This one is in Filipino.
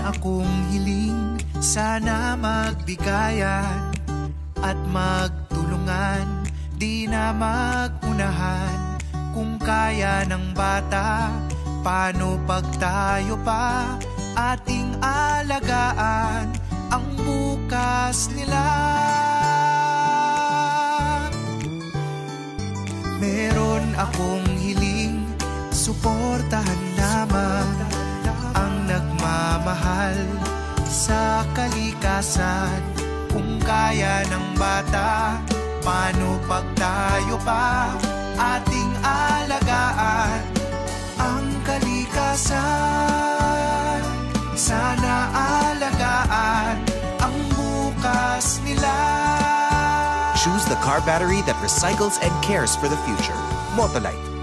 akong hiling, sana magbigayan at magtulungan, di na magunahan. Kung kaya ng bata, paano pag tayo pa ating alagaan ang bukas nila? Meron akong hiling, suportahan lamang ang nagmamahal sa kalikasan. Kung kaya ng bata, paano pag tayo pa ating alagaan ang kalikasan? Sana alagaan ang bukas nila. Choose the car battery that recycles and cares for the future. Motolite.